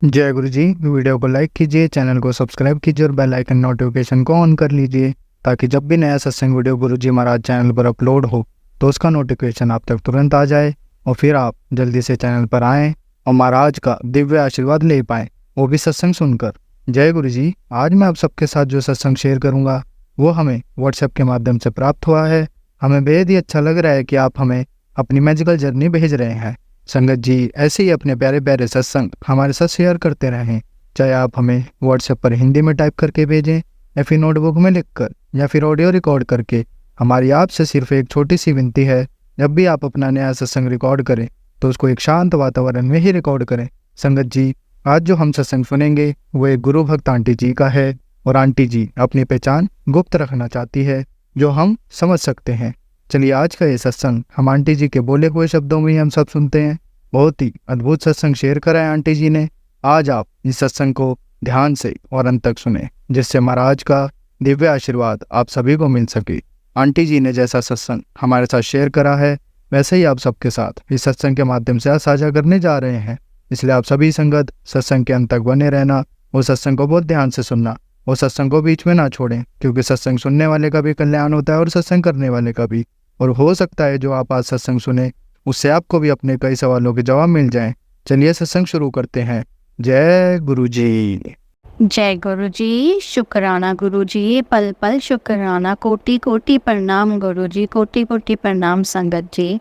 जय गुरु जी। वीडियो को लाइक कीजिए, चैनल को सब्सक्राइब कीजिए और बेल आइकन नोटिफिकेशन को ऑन कर लीजिए ताकि जब भी नया सत्संग वीडियो गुरु जी महाराज चैनल पर अपलोड हो तो उसका नोटिफिकेशन आप तक तुरंत आ जाए और फिर आप जल्दी से चैनल पर आएँ और महाराज का दिव्य आशीर्वाद ले पाएँ, वो भी सत्संग सुनकर। जय गुरु जी। आज मैं आप सबके साथ जो सत्संग शेयर करूँगा वो हमें व्हाट्सएप के माध्यम से प्राप्त हुआ है। हमें बेहद ही अच्छा लग रहा है कि आप हमें अपनी मैजिकल जर्नी भेज रहे हैं। संगत जी ऐसे ही अपने प्यारे प्यारे सत्संग हमारे साथ शेयर करते रहें, चाहे आप हमें व्हाट्सएप पर हिंदी में टाइप करके भेजें या फिर नोटबुक में लिखकर या फिर ऑडियो रिकॉर्ड करके। हमारी आपसे सिर्फ एक छोटी सी विनती है, जब भी आप अपना नया सत्संग रिकॉर्ड करें तो उसको एक शांत वातावरण में ही रिकॉर्ड करें। संगत जी आज जो हम सत्संग सुनेंगे वो एक गुरु भक्त आंटी जी का है और आंटी जी अपनी पहचान गुप्त रखना चाहती है जो हम समझ सकते हैं। चलिए आज का ये सत्संग हम आंटी जी के बोले हुए शब्दों में ही हम सब सुनते हैं। बहुत ही अद्भुत सत्संग शेयर करा है आंटी जी ने। आज आप इस सत्संग को ध्यान से और अंत तक सुने जिससे महाराज का दिव्य आशीर्वाद आप सभी को मिल सके। आंटी जी ने जैसा सत्संग हमारे साथ शेयर करा है वैसे ही आप सबके साथ इस सत्संग के माध्यम से साझा करने जा रहे हैं। इसलिए आप सभी संगत सत्संग के अंत तक बने रहना, वो सत्संग को बहुत ध्यान से सुनना, वो सत्संग को बीच में ना छोड़ें, क्योंकि सत्संग सुनने वाले का भी कल्याण होता है और सत्संग करने वाले का भी। और हो सकता है जो आप आज सत्संग सुने उससे आपको भी अपने कई सवालों के जवाब मिल जाएं। चलिए सत्संग शुरू करते हैं। जय गुरु जी। जय गुरु जी। शुक्राना गुरु जी, पल पल शुक्राना, कोटि कोटि प्रणाम गुरु जी, कोटि कोटि प्रणाम संगत जी।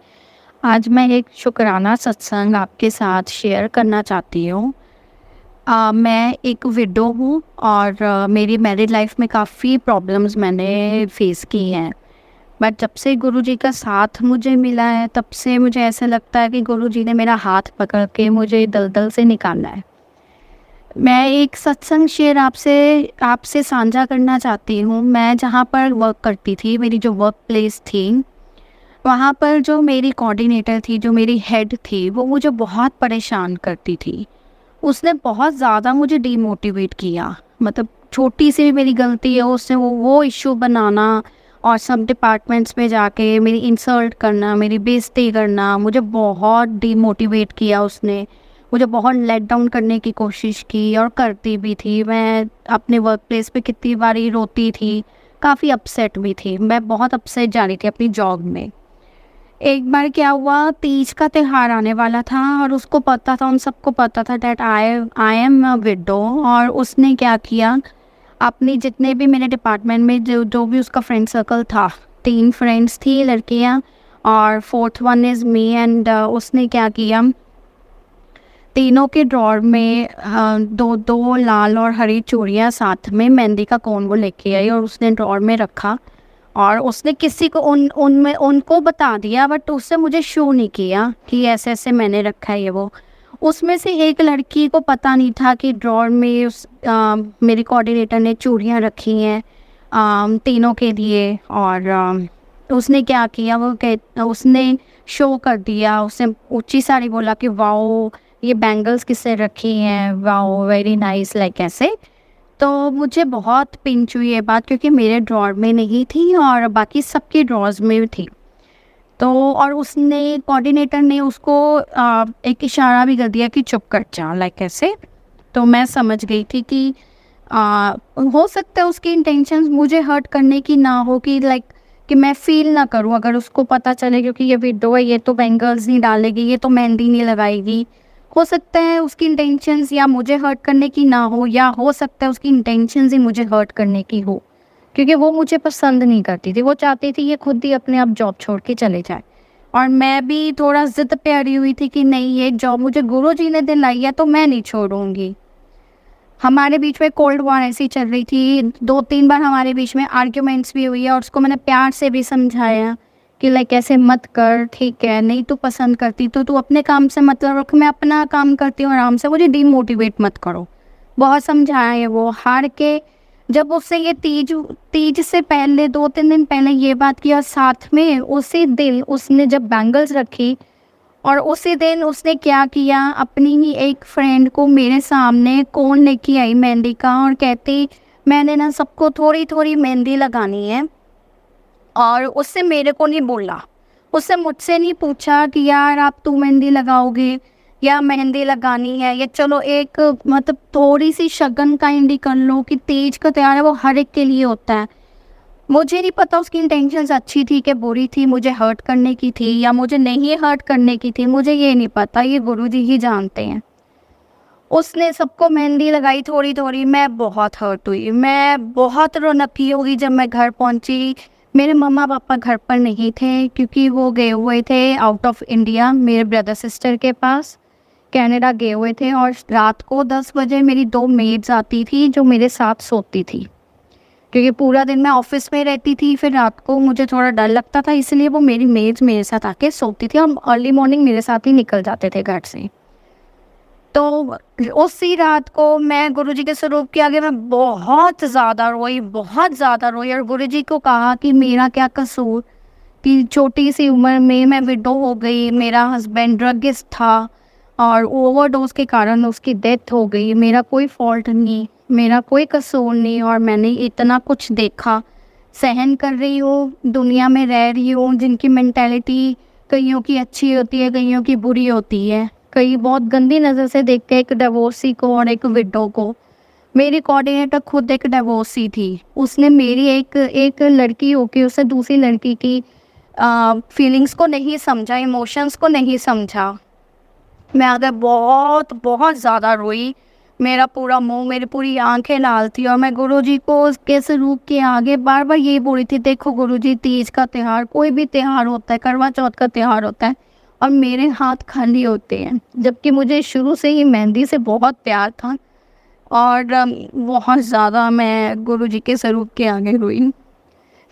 आज मैं एक शुक्राना सत्संग आपके साथ शेयर करना चाहती हूँ। मैं एक विडो हूँ और मेरी मैरिड लाइफ में काफ़ी प्रॉब्लम्स मैंने फेस की हैं, बट जब से गुरु जी का साथ मुझे मिला है तब से मुझे ऐसा लगता है कि गुरु जी ने मेरा हाथ पकड़ के मुझे दलदल से निकाला है। मैं एक सत्संग शेयर आपसे साझा करना चाहती हूँ। मैं जहाँ पर वर्क करती थी, मेरी जो वर्क प्लेस थी, वहाँ पर जो मेरी कोऑर्डिनेटर थी, जो मेरी हेड थी, वो मुझे बहुत परेशान करती थी। उसने बहुत ज़्यादा मुझे डीमोटिवेट किया। मतलब छोटी सी भी मेरी गलती है उसने वो इश्यू बनाना और सब डिपार्टमेंट्स में जाके मेरी इंसल्ट करना, मेरी बेइज्जती करना, मुझे बहुत डीमोटिवेट किया उसने। मुझे बहुत लेट डाउन करने की कोशिश की और करती भी थी। मैं अपने वर्क प्लेस पे कितनी बारी रोती थी, काफ़ी अपसेट भी थी। मैं बहुत अपसेट जा रही थी अपनी जॉब में। एक बार क्या हुआ, तीज का त्यौहार आने वाला था और उसको पता था, उन सबको पता था that I am a window. और उसने क्या किया, अपनी जितने भी मेरे डिपार्टमेंट में जो भी उसका फ्रेंड सर्कल था, 3 फ्रेंड्स थी लड़कियां और 4th one is me. And उसने क्या किया, तीनों के ड्रॉर में दो दो लाल और हरी चूड़ियाँ साथ में मेहंदी का कोन वो लेके आई और उसने ड्रॉर में रखा। और उसने किसी को उनमें उनको बता दिया, बट उससे मुझे शो नहीं किया कि ऐसे ऐसे मैंने रखा है ये वो। उसमें से एक लड़की को पता नहीं था कि ड्रॉर में मेरी कोऑर्डिनेटर ने चूड़ियाँ रखी हैं तीनों के लिए। और उसने क्या किया, उसने शो कर दिया। उसने ऊंची साड़ी बोला कि वाओ ये बैंगल्स किससे रखी हैं, वाओ वेरी नाइस, लाइक ऐसे। तो मुझे बहुत पिंच हुई ये बात, क्योंकि मेरे ड्रॉर में नहीं थी और बाकी सबके ड्रॉर्स में थी। तो और उसने कोऑर्डिनेटर ने उसको एक इशारा भी कर दिया कि चुप कर जा, लाइक ऐसे। तो मैं समझ गई थी कि हो सकता है उसकी इंटेंशंस मुझे हर्ट करने की ना हो, कि लाइक कि मैं फील ना करूं अगर उसको पता चले, क्योंकि ये विडो है, ये तो बैंगल्स नहीं डालेगी, ये तो मेहंदी नहीं लगाएगी। हो सकता है उसकी इंटेंशंस या मुझे हर्ट करने की ना हो, या हो सकता है उसकी इंटेंशंस ही मुझे हर्ट करने की हो, क्योंकि वो मुझे पसंद नहीं करती थी। वो चाहती थी ये खुद ही अपने आप जॉब छोड़ के चले जाए। और मैं भी थोड़ा ज़िद पे अड़ी हुई थी कि नहीं, ये जॉब मुझे गुरु जी ने दिलाई है तो मैं नहीं छोड़ूंगी। हमारे बीच में कोल्ड वॉर ऐसी चल रही थी, 2-3 बार हमारे बीच में आर्ग्यूमेंट्स भी हुई है और उसको मैंने प्यार से भी समझाया कि लाइक ऐसे मत कर, ठीक है, नहीं तू पसंद करती तो तू अपने काम से मतलब रख, मैं अपना काम करती हूँ आराम से, मुझे डीमोटिवेट मत करो। बहुत समझाया है वो हार के। जब उससे ये तीज से पहले 2-3 दिन पहले ये बात की, और साथ में उसी दिन उसने जब बैंगल्स रखी और उसी दिन उसने क्या किया, अपनी ही एक फ्रेंड को मेरे सामने कोन लेके आई मेहंदी का और कहती मैंने ना सबको थोड़ी थोड़ी मेहंदी लगानी है। और उससे मेरे को नहीं बोला, उससे मुझसे नहीं पूछा कि यार आप तू मेहंदी लगाओगे, या मेहंदी लगानी है, या चलो एक मतलब थोड़ी सी शगन काइंड कर लो कि तीज का त्यौहार है वो हर एक के लिए होता है। मुझे नहीं पता उसकी इंटेंशंस अच्छी थी कि बुरी थी, मुझे हर्ट करने की थी या मुझे नहीं हर्ट करने की थी, मुझे ये नहीं पता, ये गुरुजी ही जानते हैं। उसने सबको मेहंदी लगाई थोड़ी थोड़ी, मैं बहुत हर्ट हुई, मैं बहुत रोनकी हो गई जब मैं घर पहुंची। मेरे मम्मा पापा घर पर नहीं थे क्योंकि वो गए हुए थे आउट ऑफ इंडिया मेरे ब्रदर सिस्टर के पास, कनाडा गए हुए थे। और रात को 10 बजे मेरी 2 मेड्स आती थी जो मेरे साथ सोती थी, क्योंकि पूरा दिन मैं ऑफिस में रहती थी, फिर रात को मुझे थोड़ा डर लगता था, इसलिए वो मेरी मेड्स मेरे साथ आके सोती थी और अर्ली मॉर्निंग मेरे साथ ही निकल जाते थे घर से। तो उसी रात को मैं गुरुजी के स्वरूप के आगे मैं बहुत ज़्यादा रोई, बहुत ज़्यादा रोई, और गुरुजी को कहा कि मेरा क्या कसूर कि छोटी सी उम्र में मैं विडो हो गई, मेरा हस्बैंड ड्रगिस्ट था और ओवरडोज के कारण उसकी डेथ हो गई, मेरा कोई फॉल्ट नहीं, मेरा कोई कसूर नहीं, और मैंने इतना कुछ देखा, सहन कर रही हूँ, दुनिया में रह रही हूँ जिनकी मेंटालिटी कईयों की अच्छी होती है, कईयों की बुरी होती है, कई बहुत गंदी नज़र से देख के एक डिवोर्सी को और एक विडो को। मेरी कोऑर्डिनेटर खुद एक डिवोर्सी थी, उसने मेरी एक लड़की होके उसने दूसरी लड़की की फीलिंग्स को नहीं समझा, इमोशंस को नहीं समझा। मैं आगे बहुत बहुत ज़्यादा रोई, मेरा पूरा मुंह, मेरी पूरी आंखें लाल थी, और मैं गुरुजी को उसके स्वरूप के आगे बार बार ये बोल रही थी, देखो गुरुजी, तीज का त्यौहार, कोई भी त्यौहार होता है, करवा चौथ का त्यौहार होता है और मेरे हाथ खाली होते हैं, जबकि मुझे शुरू से ही मेहंदी से बहुत प्यार था। और बहुत ज़्यादा मैं गुरुजी के स्वरूप के आगे रोई।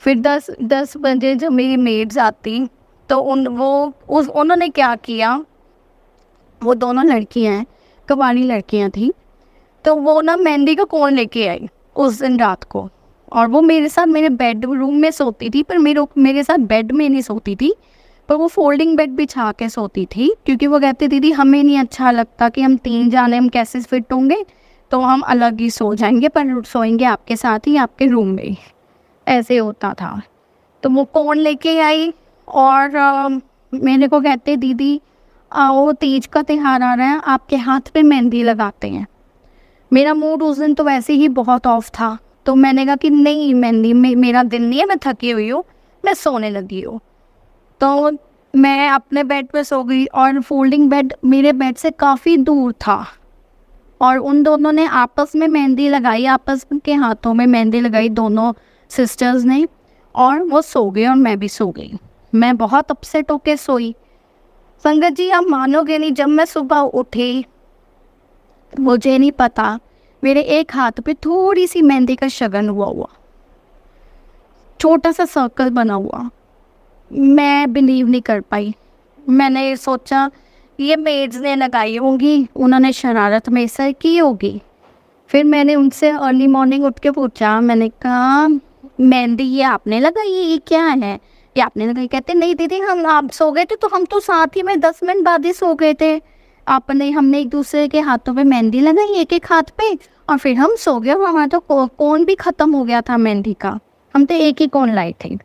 फिर 10 बजे जब मेरी मेड्स आती तो उन्होंने क्या किया, वो दोनों लड़कियां हैं, कबाड़ी लड़कियां थी, तो वो ना मेहंदी का कोन लेके आई उस दिन रात को, और वो मेरे साथ मेरे बेडरूम में सोती थी, पर मेरे साथ बेड में नहीं सोती थी, पर वो फोल्डिंग बेड बिछा के सोती थी, क्योंकि वो कहती दीदी हमें नहीं अच्छा लगता कि हम 3 जाने हम कैसे फिट होंगे, तो हम अलग ही सो जाएंगे, पर सोएंगे आपके साथ ही, आपके रूम में ही, ऐसे होता था। तो वो कोन लेके आई और मेरे को कहते दीदी आओ तीज का त्यौहार आ रहा है, आपके हाथ पे मेहंदी लगाते हैं। मेरा मूड उस दिन तो वैसे ही बहुत ऑफ था, तो मैंने कहा कि नहीं, मेहंदी मेरा दिन नहीं है, मैं थकी हुई हूँ, मैं सोने लगी हूँ। तो मैं अपने बेड पे सो गई, और फोल्डिंग बेड मेरे बेड से काफ़ी दूर था, और उन दोनों ने आपस में मेहंदी लगाई, आपस के हाथों में मेहंदी लगाई दोनों सिस्टर्स ने, और वो सो गए और मैं भी सो गई। मैं बहुत अपसेट होके सोई। संगत जी आप मानोगे नहीं, जब मैं सुबह उठी मुझे नहीं पता मेरे एक हाथ पे थोड़ी सी मेहंदी का शगन हुआ, छोटा सा सर्कल बना हुआ। मैं बिलीव नहीं कर पाई। मैंने सोचा ये मेड्स ने लगाई होंगी, उन्होंने शरारत में सर की होगी। फिर मैंने उनसे अर्ली मॉर्निंग उठ के पूछा, मैंने कहा मेहंदी ये आपने लगाई है, ये क्या है, ये आपने लगाई? कहते नहीं दीदी हम आप सो गए थे तो हम तो साथ ही में 10 मिनट बाद ही सो गए थे, हमने एक दूसरे के हाथों पे मेहंदी लगाई, एक एक हाथ पे, और फिर हम सो गए, और हमारा तो कोन भी ख़त्म हो गया था मेहंदी का, हम तो एक ही कोन लाए थे।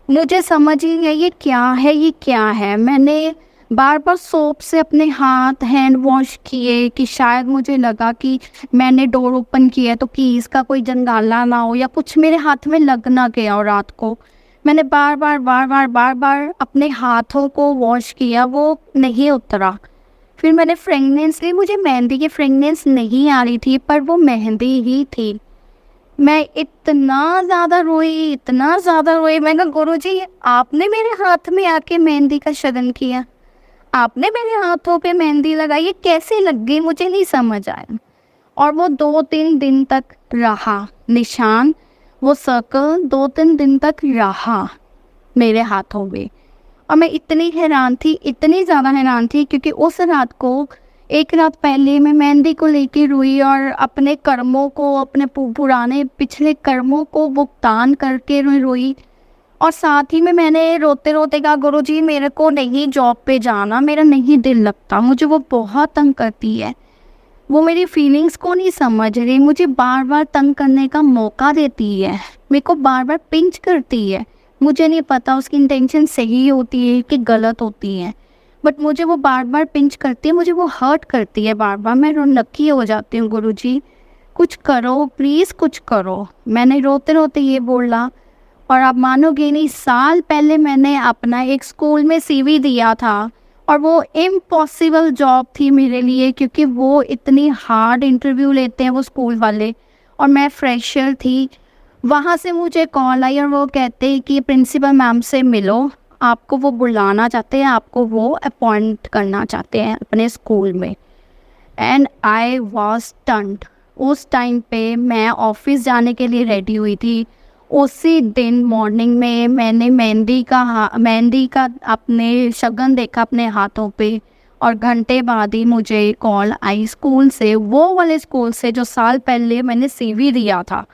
मुझे समझ ही नहीं ये क्या है, ये क्या है। मैंने बार बार सोप से अपने हाथ हैंड वॉश किए कि शायद मुझे लगा कि मैंने डोर ओपन किया तो कि इसका कोई जंगाला ना हो या कुछ मेरे हाथ में लग ना गया। और रात को मैंने बार बार अपने हाथों को वॉश किया, वो नहीं उतरा। फिर मैंने फ्रेगनेंस ली, मुझे मेहंदी की फ्रेगनेंस नहीं आ रही थी, पर वो मेहंदी ही थी। मैं इतना ज़्यादा रोई, इतना ज़्यादा रोई। मैं कहा गुरुजी आपने मेरे हाथ में आके मेहंदी का शगन किया, आपने मेरे हाथों पे मेहंदी लगाई, ये कैसे लग गई मुझे नहीं समझ आया। और वो 2-3 दिन तक रहा निशान, वो सर्कल 2-3 दिन तक रहा मेरे हाथों में। और मैं इतनी हैरान थी, इतनी ज़्यादा हैरान थी, क्योंकि उस रात को एक रात पहले मैं मेहंदी को लेके रोई और अपने कर्मों को, अपने पुराने पिछले कर्मों को भुगतान करके रोई। और साथ ही में मैंने रोते रोते कहा गुरुजी मेरे को नहीं जॉब पे जाना, मेरा नहीं दिल लगता, मुझे वो बहुत तंग करती है, वो मेरी फीलिंग्स को नहीं समझ रही, मुझे बार बार तंग करने का मौका देती है, मेरे को बार बार पिंच करती है। मुझे नहीं पता उसकी इंटेंशन सही होती है कि गलत होती है, बट मुझे वो बार बार पिंच करती है, मुझे वो हर्ट करती है बार बार, मैं रोनक्की हो जाती हूँ। गुरुजी कुछ करो प्लीज़, कुछ करो। मैंने रोते रोते ये बोला, और आप मानोगे नहीं, साल पहले मैंने अपना एक स्कूल में सीवी दिया था, और वो इम्पॉसिबल जॉब थी मेरे लिए, क्योंकि वो इतनी हार्ड इंटरव्यू लेते हैं वो स्कूल वाले, और मैं फ्रेशर थी। वहाँ से मुझे कॉल आई और वो कहते हैं कि प्रिंसिपल मैम से मिलो, आपको वो बुलाना चाहते हैं, आपको वो अपॉइंट करना चाहते हैं अपने स्कूल में। And I was stunned. उस टाइम पे मैं ऑफिस जाने के लिए रेडी हुई थी। उसी दिन मॉर्निंग में मैंने मेहंदी का अपने शगन देखा अपने हाथों पे, और घंटे बाद ही मुझे कॉल आई स्कूल से, वो वाले स्कूल से जो साल पहले मैंने सीवी दिया था,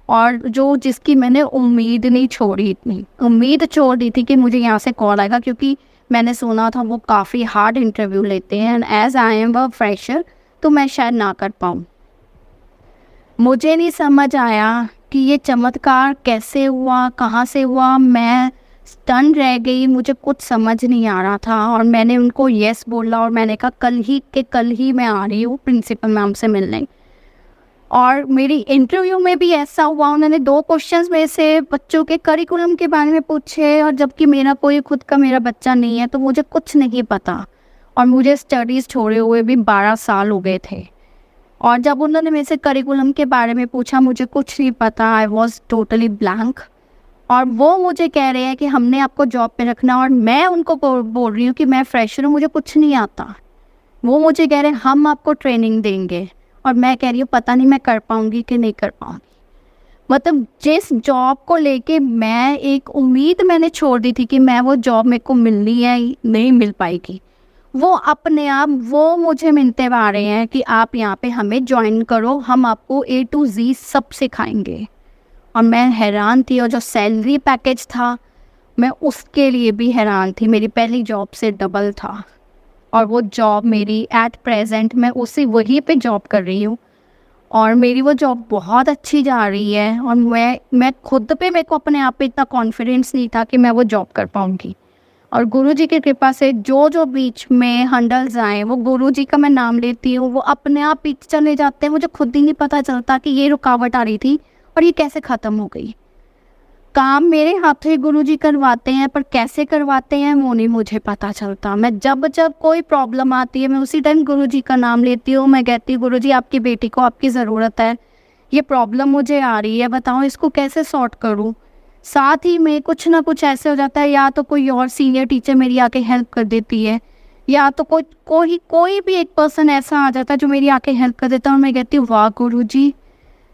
और जो जिसकी मैंने उम्मीद नहीं छोड़ी थी, उम्मीद छोड़ दी थी कि मुझे यहाँ से कॉल आएगा, क्योंकि मैंने सुना था वो काफ़ी हार्ड इंटरव्यू लेते हैं, and as I am a fresher तो मैं शायद ना कर पाऊँ। मुझे नहीं समझ आया कि ये चमत्कार कैसे हुआ, कहाँ से हुआ। मैं स्टन रह गई, मुझे कुछ समझ नहीं आ रहा था, और मैंने उनको येस बोला, और मैंने कहा कल ही मैं आ रही हूँ प्रिंसिपल मैम से मिलने। और मेरी इंटरव्यू में भी ऐसा हुआ, उन्होंने 2 क्वेश्चंस में से बच्चों के करिकुलम के बारे में पूछे, और जबकि मेरा कोई खुद का मेरा बच्चा नहीं है, तो मुझे कुछ नहीं पता, और मुझे स्टडीज़ छोड़े हुए भी 12 साल हो गए थे। और जब उन्होंने मेरे से करिकुलम के बारे में पूछा, मुझे कुछ नहीं पता, आई वॉज टोटली ब्लैंक। और वो मुझे कह रहे हैं कि हमने आपको जॉब पे रखना, और मैं उनको बोल रही हूँ कि मैं फ्रेशर हूँ, मुझे कुछ नहीं आता। वो मुझे कह रहे हैं हम आपको ट्रेनिंग देंगे, और मैं कह रही हूँ पता नहीं मैं कर पाऊँगी कि नहीं कर पाऊँगी। मतलब जिस जॉब को लेके मैं एक उम्मीद मैंने छोड़ दी थी कि मैं वो जॉब मेरे को मिलनी है, नहीं मिल पाएगी, वो अपने आप वो मुझे मिलते आ रहे हैं कि आप यहाँ पे हमें ज्वाइन करो, हम आपको A to Z सब सिखाएंगे। और मैं हैरान थी, और जो सैलरी पैकेज था मैं उसके लिए भी हैरान थी, मेरी पहली जॉब से डबल था। और वो जॉब मेरी एट प्रेजेंट मैं वहीं पे जॉब कर रही हूँ, और मेरी वो जॉब बहुत अच्छी जा रही है, और मैं खुद पे, मेरे को अपने आप पे इतना कॉन्फिडेंस नहीं था कि मैं वो जॉब कर पाऊँगी। और गुरुजी की कृपा से जो बीच में हंडल्स आए, वो गुरुजी का मैं नाम लेती हूँ, वो अपने आप पीछे चले जाते हैं। मुझे खुद ही नहीं पता चलता कि ये रुकावट आ रही थी और ये कैसे ख़त्म हो गई। काम मेरे हाथों ही गुरुजी करवाते हैं, पर कैसे करवाते हैं वो नहीं मुझे पता चलता। मैं जब कोई प्रॉब्लम आती है, मैं उसी टाइम गुरुजी का नाम लेती हूँ। मैं कहती हूँ गुरुजी आपकी बेटी को आपकी ज़रूरत है, ये प्रॉब्लम मुझे आ रही है, बताओ इसको कैसे सॉर्ट करूँ। साथ ही में कुछ ना कुछ ऐसे हो जाता है, या तो कोई और सीनियर टीचर मेरी आके हेल्प कर देती है, या तो कोई भी एक पर्सन ऐसा आ जाता है जो मेरी आके हेल्प कर देता है, और मैं कहती हूँ वाह गुरुजी,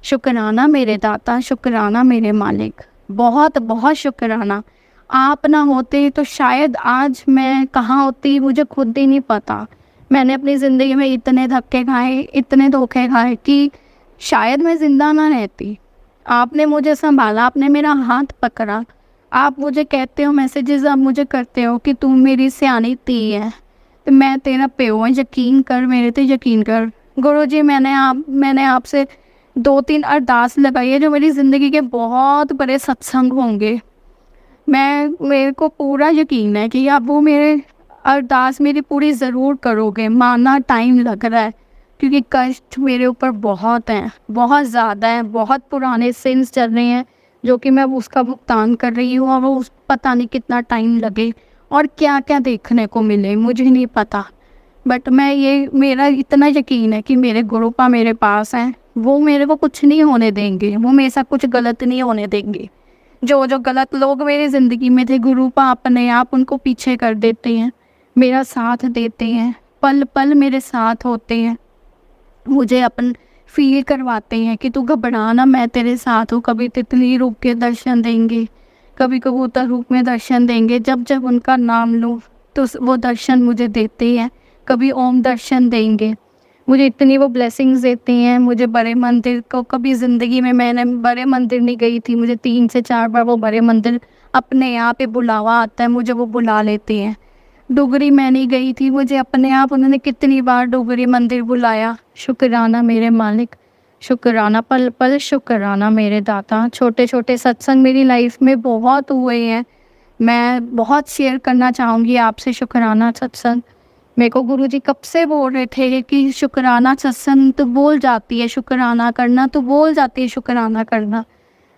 शुक्राना मेरे दाता, शुक्राना मेरे मालिक, बहुत बहुत शुक्राना। आप ना होते तो शायद आज मैं कहाँ होती मुझे खुद ही नहीं पता। मैंने अपनी ज़िंदगी में इतने धक्के खाए, इतने धोखे खाए कि शायद मैं ज़िंदा ना रहती। आपने मुझे संभाला, आपने मेरा हाथ पकड़ा, आप मुझे कहते हो, मैसेजेस आप मुझे करते हो कि तू मेरी सियानी धी है, तो मैं तेरा प्यो हूं, यकीन कर मेरे ते यकीन कर। गुरुजी मैंने आपसे 2-3 अरदास लगाई है जो मेरी ज़िंदगी के बहुत बड़े सत्संग होंगे। मेरे को पूरा यकीन है कि आप वो मेरे अरदास मेरी पूरी ज़रूर करोगे। माना टाइम लग रहा है क्योंकि कष्ट मेरे ऊपर बहुत हैं, बहुत ज़्यादा हैं, बहुत पुराने सिंस चल रहे हैं जो कि मैं उसका भुगतान कर रही हूँ, और वो पता नहीं कितना टाइम लगे और क्या क्या देखने को मिले मुझे नहीं पता। बट मेरा इतना यकीन है कि मेरे गुरुपा मेरे पास हैं, वो मेरे को कुछ नहीं होने देंगे, वो मेरे साथ कुछ गलत नहीं होने देंगे। जो गलत लोग मेरी ज़िंदगी में थे, गुरुपा अपने आप उनको पीछे कर देते हैं, मेरा साथ देते हैं, पल पल मेरे साथ होते हैं, मुझे अपन फील करवाते हैं कि तू घबराना, मैं तेरे साथ हूँ। कभी तितली रूप के दर्शन देंगे, कभी कबूतर रूप में दर्शन देंगे, जब उनका नाम लूँ तो वो दर्शन मुझे देते हैं। कभी ओम दर्शन देंगे, मुझे इतनी वो ब्लेसिंग्स देते हैं। मुझे बड़े मंदिर को, कभी ज़िंदगी में मैंने बड़े मंदिर नहीं गई थी, मुझे 3 से 4 बार वो बड़े मंदिर अपने आप ही बुलावा आता है, मुझे वो बुला लेते हैं। डुगरी मैं नहीं गई थी, मुझे अपने आप उन्होंने कितनी बार डुगरी मंदिर बुलाया। शुक्राना मेरे मालिक, शुक्राना पल पल, शुक्राना मेरे दाता। छोटे छोटे सत्संग मेरी लाइफ में बहुत हुए हैं मैं बहुत शेयर करना चाहूँगी आपसे शुक्राना सत्संग। मेरे को गुरुजी कब से बोल रहे थे कि शुक्राना सत्संग तो बोल जाती है, शुक्राना करना तो बोल जाती है, शुक्राना करना।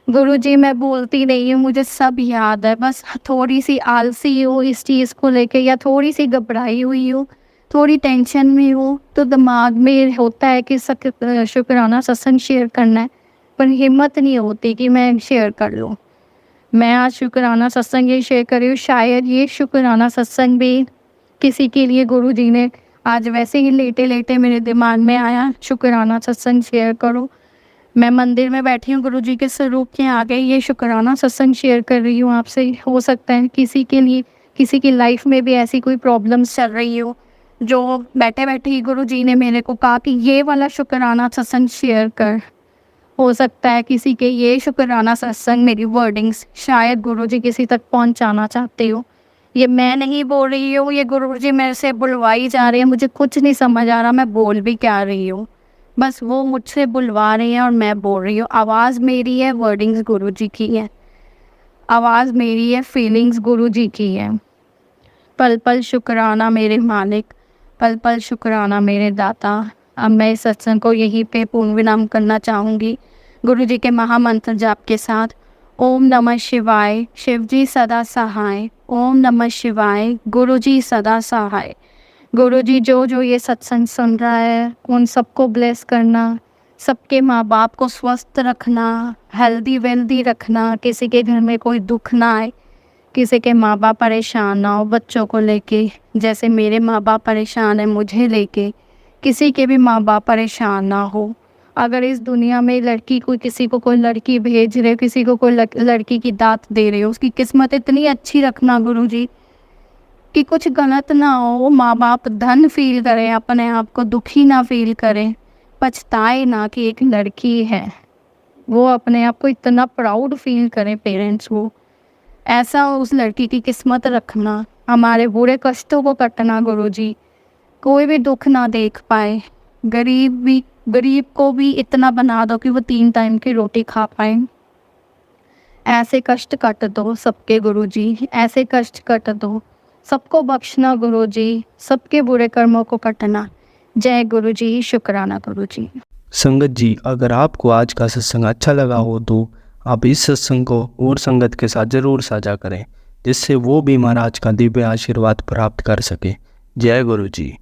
गुरुजी मैं बोलती नहीं हूँ, मुझे सब याद है, बस थोड़ी सी आलसी हूँ इस चीज़ को लेके, या थोड़ी सी घबराई हुई हूँ, थोड़ी टेंशन में हूँ, तो दिमाग में होता है कि शुक्राना सत्संग शेयर करना है, पर हिम्मत नहीं होती कि मैं शेयर कर लूँ। मैं आज शुक्राना सत्संग ये शेयर कर रही हूँ। शायद ये शुक्राना सत्संग भी किसी के लिए गुरुजी ने आज वैसे ही लेटे लेटे मेरे दिमाग में आया, शुक्राना सत्संग शेयर करो। मैं मंदिर में बैठी हूँ, गुरुजी के स्वरूप के आगे ये शुक्राना सत्संग शेयर कर रही हूँ आपसे। हो सकता है किसी के लिए, किसी की लाइफ में भी ऐसी कोई प्रॉब्लम्स चल रही हो, जो बैठे बैठे ही गुरुजी ने मेरे को कहा कि ये वाला शुक्राना सत्संग शेयर कर। हो सकता है किसी के ये शुक्राना सत्संग, मेरी वर्डिंग्स शायद गुरुजी किसी तक पहुंचाना चाहते हो। ये मैं नहीं बोल रही हूँ, ये गुरुजी मेरे से बुलवाई जा रही है। मुझे कुछ नहीं समझ आ रहा मैं बोल भी क्या रही हूँ, बस वो मुझसे बुलवा रही हैं और मैं बोल रही हूँ। आवाज़ मेरी है, वर्डिंग्स गुरुजी की है। आवाज़ मेरी है, फीलिंग्स गुरुजी की है। पल पल शुक्राना मेरे मालिक, पल पल शुक्राना मेरे दाता। अब मैं इस सत्संग को यहीं पे पूर्ण विराम करना चाहूँगी गुरुजी के महामंत्र जाप के साथ। ओम नमः शिवाय, शिवजी सदा सहाय। ओम नमः शिवाय, गुरुजी सदा सहाय। गुरुजी जो ये सत्संग सुन रहा है उन सबको ब्लेस करना, सबके माँ बाप को स्वस्थ रखना, हेल्दी वेल्दी रखना, किसी के घर में कोई दुख ना आए, किसी के माँ बाप परेशान ना हो बच्चों को लेके, जैसे मेरे माँ बाप परेशान है मुझे लेके, किसी के भी माँ बाप परेशान ना हो। अगर इस दुनिया में लड़की को, किसी को कोई लड़की भेज रहे हो, किसी को कोई लड़की की दात दे रहे हो, उसकी किस्मत इतनी अच्छी रखना गुरुजी कि कुछ गलत ना हो, माँ बाप धन फील करें, अपने आप को दुखी ना फील करें, पछताए ना कि एक लड़की है, वो अपने आप को इतना प्राउड फील करें पेरेंट्स वो। ऐसा उस लड़की की किस्मत रखना, हमारे बुरे कष्टों को कटना गुरुजी, कोई भी दुख ना देख पाए। गरीब को भी इतना बना दो कि वो 3 टाइम की रोटी खा पाए। ऐसे कष्ट कट दो सबके गुरुजी, ऐसे कष्ट कट दो, सबको बख्शना गुरुजी, सबके बुरे कर्मों को कटना। जय गुरुजी, शुक्राना गुरुजी। संगत जी, अगर आपको आज का सत्संग अच्छा लगा हो तो आप इस सत्संग को और संगत के साथ ज़रूर साझा करें, जिससे वो भी महाराज का दिव्य आशीर्वाद प्राप्त कर सके। जय गुरु जी।